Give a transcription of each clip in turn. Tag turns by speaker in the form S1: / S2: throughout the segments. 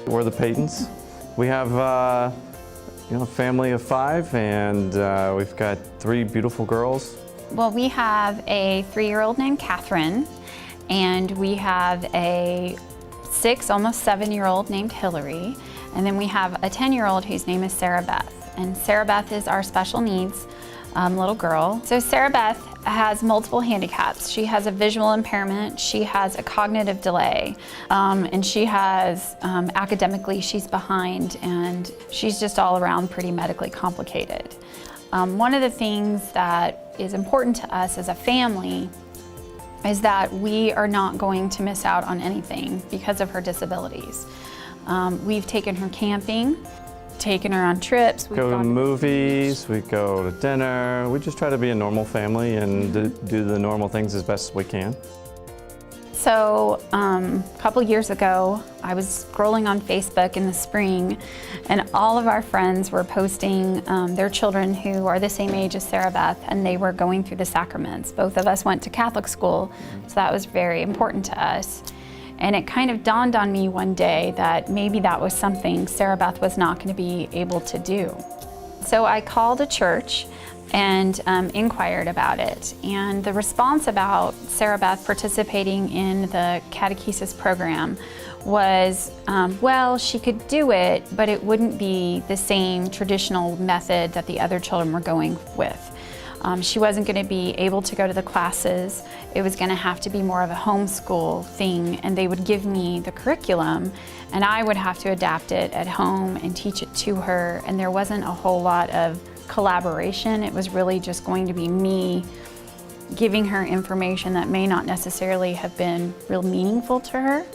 S1: We're the Peytons. We have a family of 5, and we've got 3 beautiful girls.
S2: Well, we have a 3-year-old named Catherine, and we have a 6, almost 7-year-old named Hillary, and then we have a 10-year-old whose name is Sarah Beth. And Sarah Beth is our special needs little girl. So Sarah Beth has multiple handicaps. She has a visual impairment, she has a cognitive delay, and she has, academically, she's behind, and she's just all around pretty medically complicated. One of the things that is important to us as a family is that we are not going to miss out on anything because of her disabilities. We've taken her camping, taken her on trips.
S1: We go to movies, we go to dinner. We just try to be a normal family and do the normal things as best as we can.
S2: So a couple years ago, I was scrolling on Facebook in the spring, and all of our friends were posting their children who are the same age as Sarah Beth, and they were going through the sacraments. Both of us went to Catholic school, so that was very important to us. And it kind of dawned on me one day that maybe that was something Sarah Beth was not going to be able to do. So I called a church and inquired about it. And the response about Sarah Beth participating in the catechesis program was, well, she could do it, but it wouldn't be the same traditional method that the other children were going with. She wasn't going to be able to go to the classes. It was going to have to be more of a homeschool thing, and they would give me the curriculum, and I would have to adapt it at home and teach it to her, and there wasn't a whole lot of collaboration. It was really just going to be me giving her information that may not necessarily have been real meaningful to her.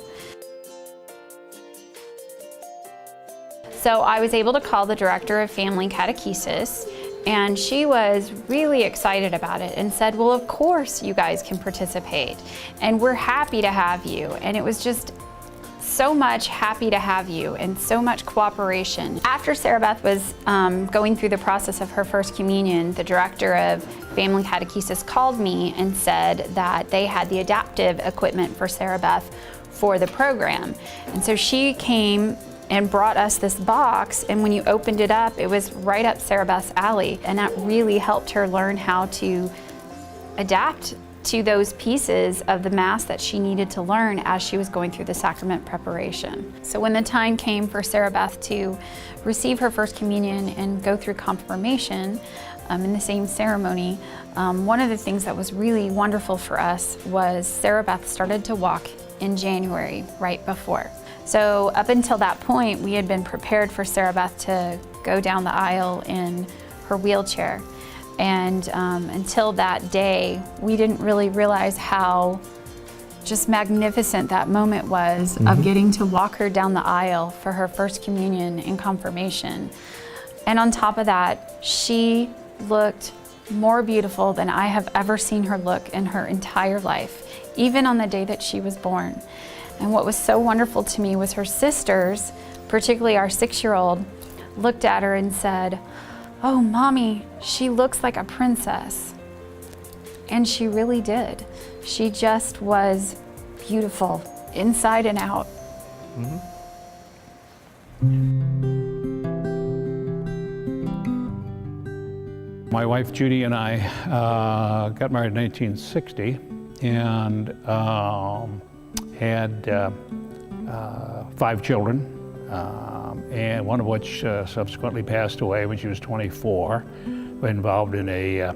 S2: So I was able to call the director of family catechesis, and she was really excited about it and said, well, of course you guys can participate, and we're happy to have you. And it was just so much happy to have you and so much cooperation. After Sarah Beth was going through the process of her first communion, the director of family catechesis called me and said that they had the adaptive equipment for Sarah Beth for the program. And so she came and brought us this box, and when you opened it up, it was right up Sarah Beth's alley, and that really helped her learn how to adapt to those pieces of the Mass that she needed to learn as she was going through the sacrament preparation. So when the time came for Sarah Beth to receive her first communion and go through confirmation in the same ceremony, one of the things that was really wonderful for us was Sarah Beth started to walk in January right before. So up until that point, we had been prepared for Sarah Beth to go down the aisle in her wheelchair. And until that day, we didn't really realize how just magnificent that moment was of getting to walk her down the aisle for her first communion and confirmation. And on top of that, she looked more beautiful than I have ever seen her look in her entire life, even on the day that she was born. And what was so wonderful to me was her sisters, particularly our 6-year-old, looked at her and said, "Oh, Mommy, she looks like a princess." And she really did. She just was beautiful, inside and out.
S3: My wife Judy and I got married in 1960 and had 5 children, and one of which subsequently passed away when she was 24, involved in a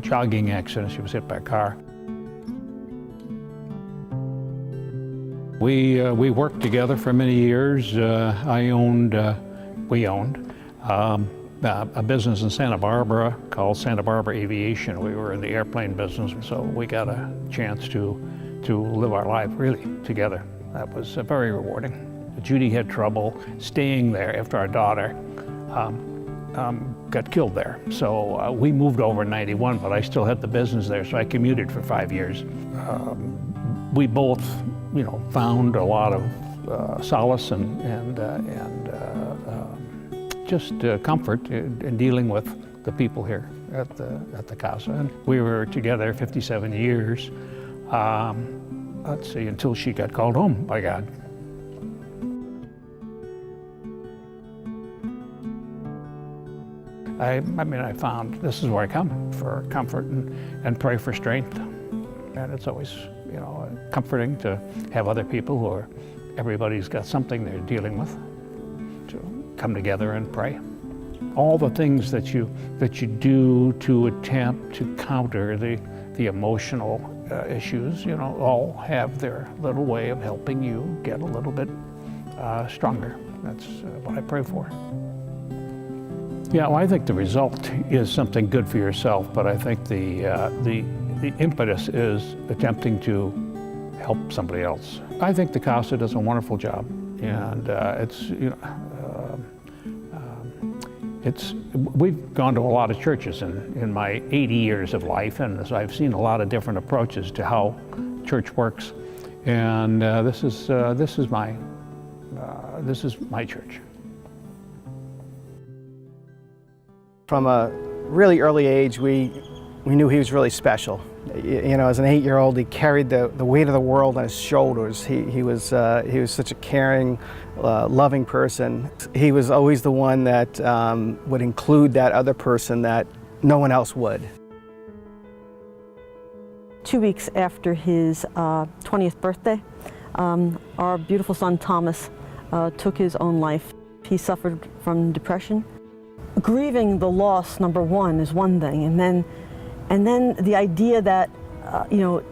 S3: jogging accident. She was hit by a car. We worked together for many years. We owned a business in Santa Barbara called Santa Barbara Aviation. We were in the airplane business, so we got a chance to live our life really together. That was very rewarding. Judy had trouble staying there after our daughter got killed there. So we moved over in '91, but I still had the business there, so I commuted for 5 years. We both, found a lot of solace and just comfort in dealing with the people here at the Casa. And we were together 57 years. Let's see, until she got called home by God. I mean, I found this is where I come for comfort and pray for strength. And it's always, you know, comforting to have other people who are, everybody's got something they're dealing with, to come together and pray. All the things that you do to attempt to counter the emotional issues, you know, all have their little way of helping you get a little bit stronger. That's what I pray for. Yeah, well, I think the result is something good for yourself, but I think the impetus is attempting to help somebody else. I think the Casa does a wonderful job, and it's, you know, we've gone to a lot of churches in my 80 years of life, and so I've seen a lot of different approaches to how church works, and this is my church.
S4: From a really early age, we knew he was really special. You know, as an 8-year-old, he carried the weight of the world on his shoulders. He was such a caring, loving person. He was always the one that would include that other person that no one else would.
S5: 2 weeks after his 20th birthday, our beautiful son Thomas took his own life. He suffered from depression. Grieving the loss, number one, is one thing, and then the idea that you know,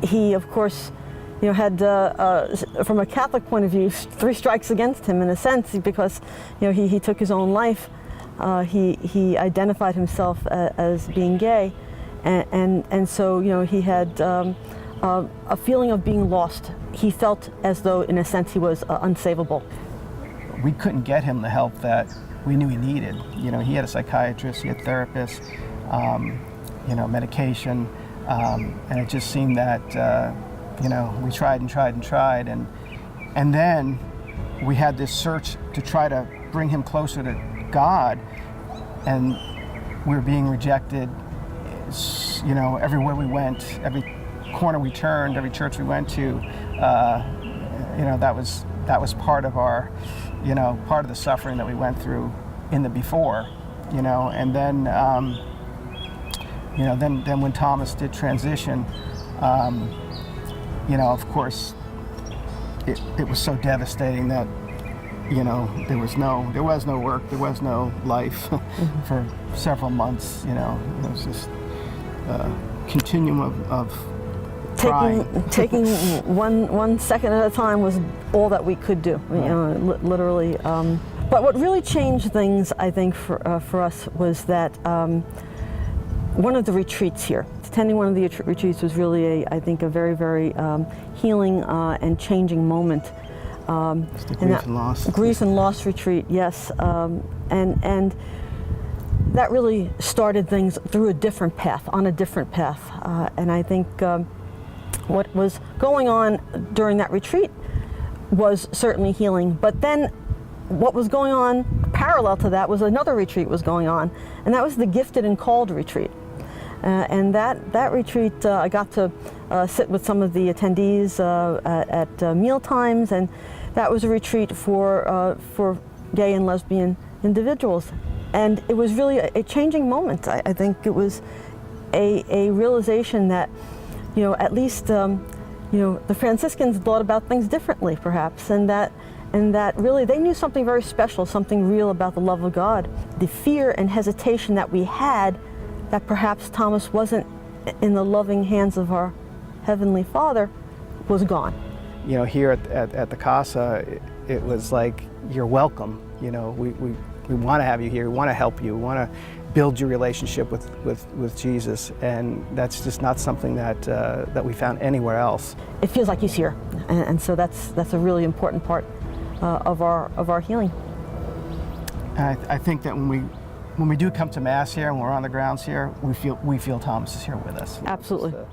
S5: he of course, you know, had from a Catholic point of view 3 strikes against him in a sense, because you know he took his own life. He identified himself as being gay, and so you know he had a feeling of being lost. He felt as though in a sense he was unsavable.
S4: We couldn't get him the help that we knew he needed. You know, he had a psychiatrist, he had therapists, you know, medication, and it just seemed that, you know, we tried and tried and tried, and then we had this search to try to bring him closer to God, and we were being rejected, you know, everywhere we went, every corner we turned, every church we went to, you know, that was part of our, you know, part of the suffering that we went through in the before, you know, and then, you know, then when Thomas did transition, you know, of course, it was so devastating that, you know, there was no work, there was no life for several months, you know. It was just a continuum of
S5: taking one second at a time was all that we could do, you know, literally. But what really changed things, I think, for us was that one of the retreats here, attending one of the retreats was really, I think, a very, very healing and changing moment.
S4: It's the grief and loss.
S5: Grief and loss retreat, yes, and that really started things through a different path, on a different path, and I think what was going on during that retreat was certainly healing, but then what was going on parallel to that was another retreat was going on, and that was the Gifted and Called retreat. And that retreat, I got to sit with some of the attendees at meal times, and that was a retreat for gay and lesbian individuals. And it was really a changing moment. I think it was a realization that, you know, at least, you know, the Franciscans thought about things differently, perhaps, and that really they knew something very special, something real about the love of God. The fear and hesitation that we had, that perhaps Thomas wasn't in the loving hands of our Heavenly Father, was gone.
S4: You know, here at the Casa, it was like, you're welcome. You know, we want to have you here, we want to help you, we want to build your relationship with Jesus, and that's just not something that we found anywhere else.
S5: It feels like he's here, and so that's a really important part of our healing.
S4: And I think that when we do come to Mass here and we're on the grounds here, we feel Thomas is here with us.
S5: Absolutely.
S4: It's,